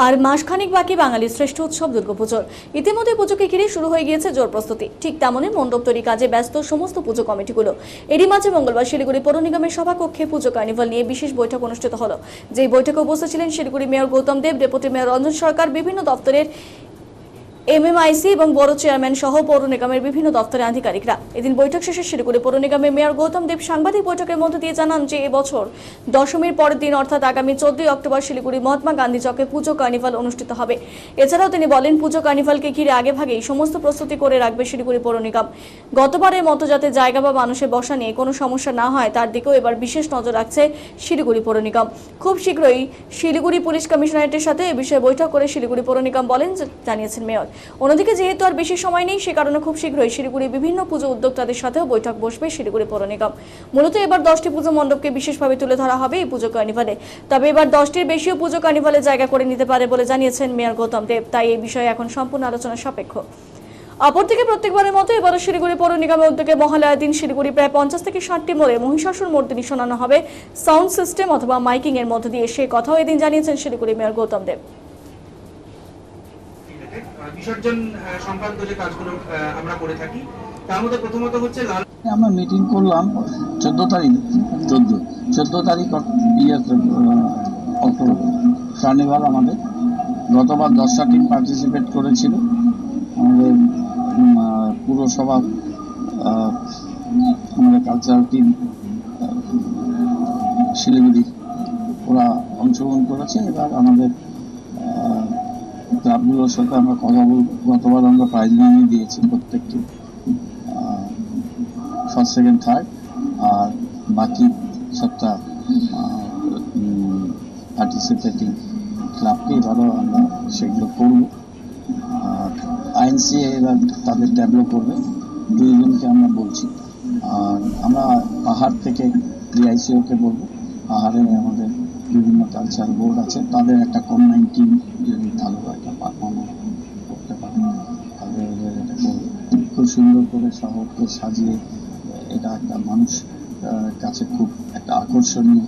আর মাসখানেক বাকি বাঙালির শ্রেষ্ঠ উৎসব দুর্গাপুজোর। ইতিমধ্যে পুজোকে ঘিরে শুরু হয়ে গিয়েছে জোর প্রস্তুতি। ঠিক তেমনই মণ্ডপ তৈরি কাজে ব্যস্ত সমস্ত পুজো কমিটিগুলো। এরই মাঝে মঙ্গলবার শিলিগুড়ি পৌর নিগমের সভাকক্ষে পুজো কার্নিভাল নিয়ে বিশেষ বৈঠক অনুষ্ঠিত হলো। যেই বৈঠকে উপস্থিত ছিলেন শিলিগুড়ি মেয়র গৌতম দেব, ডেপুটি মেয়র রঞ্জন সরকার, বিভিন্ন দপ্তরের এমএমআইসি এবং বড় চেয়ারম্যান সহ পৌর নিগমের বিভিন্ন দপ্তরের আধিকারিকরা। এদিন বৈঠক শেষে শিলিগুড়ি পৌর নিগমের মেয়র গৌতম দেব সাংবাদিক বৈঠকের মধ্যে দিয়ে জানান যে এবছর দশমীর পরের দিন অর্থাৎ আগামী 14 অক্টোবর শিলিগুড়ি মহাত্মা গান্ধী চকে পুজো কার্নিভাল অনুষ্ঠিত হবে। এছাড়াও তিনি বলেন, পুজো কার্নিভালকে ঘিরে আগেভাগেই সমস্ত প্রস্তুতি করে রাখবে শিলিগুড়ি পৌর নিগম। গতবারের মতো যাতে জায়গা বা মানুষের বসা নিয়ে কোনো সমস্যা না হয় তার দিকেও এবার বিশেষ নজর রাখছে শিলিগুড়ি পৌর নিগম। খুব শীঘ্রই শিলিগুড়ি পুলিশ কমিশনারেটের সাথে এ বিষয়ে বৈঠক করে শিলিগুড়ি পৌর নিগম বলেন, জানিয়েছেন মেয়র। অন্যদিকে যেহেতু আর বেশি সময় নেই, সে কারণে খুব শীঘ্রই শিলিগুড়ি বিভিন্ন পুজো উদ্যোক্তাদের সাথেও বৈঠক বসবে শিলিগুড়ি পৌর নিগম। মূলত এবার 10টি পুজো মণ্ডপকে বিশেষভাবে তুলে ধরা হবে এই পুজো কার্নিভালে। তবে এবার 10টির বেশিও পুজো কার্নিভালে জায়গা করে নিতে পারে বলে জানিয়েছেন মেয়র গৌতম দেব। তাই এই বিষয়ে এখন সম্পূর্ণ আলোচনা সাপেক্ষ। অপরদিকে প্রত্যেকবারের মতো এবারও শিলিগুড়ি পৌর নিগমের উদ্যোগে মহালয়ার দিন শিলিগুড়ি প্রায় 50 থেকে 60টি মোড়ে মহিষাসুর মর্দিনী শোনানো হবে সাউন্ড সিস্টেম অথবা মাইকিং এর মধ্য দিয়ে। সেই কথাও এদিন জানিয়েছেন শিলিগুড়ি মেয়র গৌতম দেব। বিসর্জন সংক্রান্ত যে কাজগুলো আমরা করে থাকি তার মধ্যে প্রথমত হচ্ছে আমরা মিটিং করলাম 14 তারিখ অক্টোবর কার্নিভাল। আমাদের গতবার 10টা টিম পার্টিসিপেট করেছিল। আমাদের পুরসভা, আমাদের কালচারাল টিম শিলিগুড়ি ওরা অংশগ্রহণ করেছে। এবার আমাদের ক্লাবগুলোর সাথে আমরা কথা বলব। গতবার আমরা প্রাইজ মানি দিয়েছি প্রত্যেকটি ফার্স্ট, সেকেন্ড, থার্ড, আর বাকি সবটা পার্টিসিপেটিং ক্লাবকে এবারও আমরা সেগুলো করব। আর আইএনসি এবার তাদের ট্যাবলো করবে, দুইজনকে আমরা বলছি। আর আমরা পাহাড় থেকে ডিআইসিওকে বলবো, পাহাড়ে আমাদের বিভিন্ন কালচার বোর্ড আছে, তাদের একটা কম্বাইন টিম যদি ভালো একটা পারফরমেন্স করতে পারে তাদের এটা করবে। খুব সুন্দর করে শহরকে সাজিয়ে এটা একটা মানুষ কাছে খুব একটা আকর্ষণীয়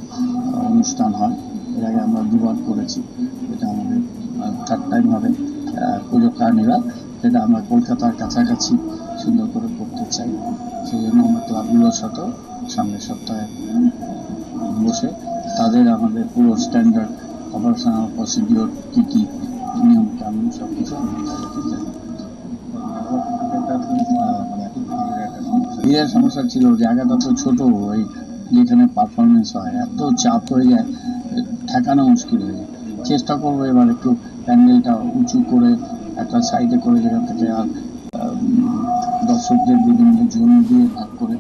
অনুষ্ঠান হয়। এর আগে আমরা দুবার করেছি, এটা আমাদের থার্ড টাইম হবে পুজো কার্নিভাল। এটা আমরা কলকাতার কাছাকাছি সুন্দর করে করতে চাই। সেই জন্য আমরা ক্লাবগুলোর সাথেও সামনের সপ্তাহে বসে তাদের আমাদের পুরো স্ট্যান্ডার্ড অপারেশনাল প্রসিডিওর কী কী নিয়ম কানুন সব কিছু ভিড়ের সমস্যা ছিল। জায়গাটা তো ছোট, ওই যেখানে পারফরমেন্স হয় এত চাপ হয়ে যায়, ঠেকানো মুশকিল হয়ে যায়। চেষ্টা করবো এবার একটু প্যান্ডেলটা উঁচু করে একটা সাইডে করে যেখান থেকে আর দর্শকদের বিভিন্ন জোন দিয়ে ভাগ করে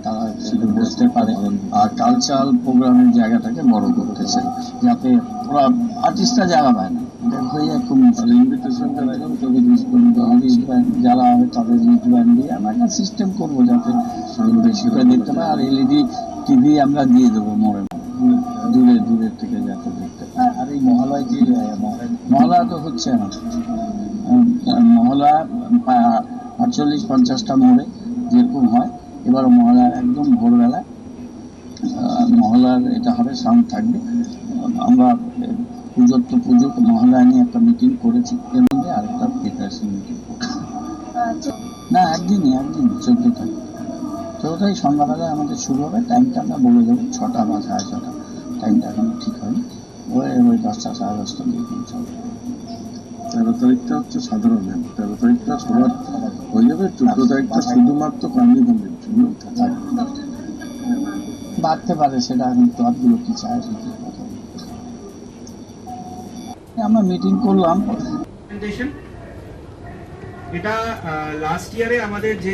তারা সেটা বুঝতে পারে। আর কালচারাল প্রোগ্রামের জায়গাটাকে বড় করতেছে যাতে ওরা আর্টিস্টরা জায়গা পায় না। এটা হয়ে যায় খুব ইনভিটেশনটা যারা হবে তাদের লিড ব্যান্ড দিয়ে আমরা একটা সিস্টেম করবো যাতে বেশি করে দেখতে পায়। আর এলইডি টিভি আমরা দিয়ে দেবো মোড়ে দূরের থেকে যাতে দেখতে পায়। আর এই মহালয় যে মহালয়া তো হচ্ছে না, মহালয়া 48-50টা মোড়ে যেরকম হয়, এবার মহালয়ার একদম ভোরবেলা মহালয়ার এটা হবে, সাউন্ড থাকবে। আমরা পুজো মহালয়া নিয়ে একটা মিটিং করেছি, এর মধ্যে আরেকটা প্রিপারেশন মিটিং না একদিন 14 তারিখ সন্ধ্যাবেলায় আমাদের শুরু হবে। টাইমটা আমরা বলে দেবো 6টা বা 6:30। টাইমটা এখনো ঠিক হয়নি, ওই 10টা 10:30 দিয়ে পৌঁছাবে। 13 তারিখটা হচ্ছে সাধারণ, 13 তারিখটা সবার হয়ে যাবে। 14 তারিখটা শুধুমাত্র কার্নিভালের জন্য বাড়তে পারে, সেটা এখন ক্লাবগুলো কি চায় সেটা কথা। আমরা মিটিং করলাম। এটা লাস্ট ইয়ারে আমাদের যে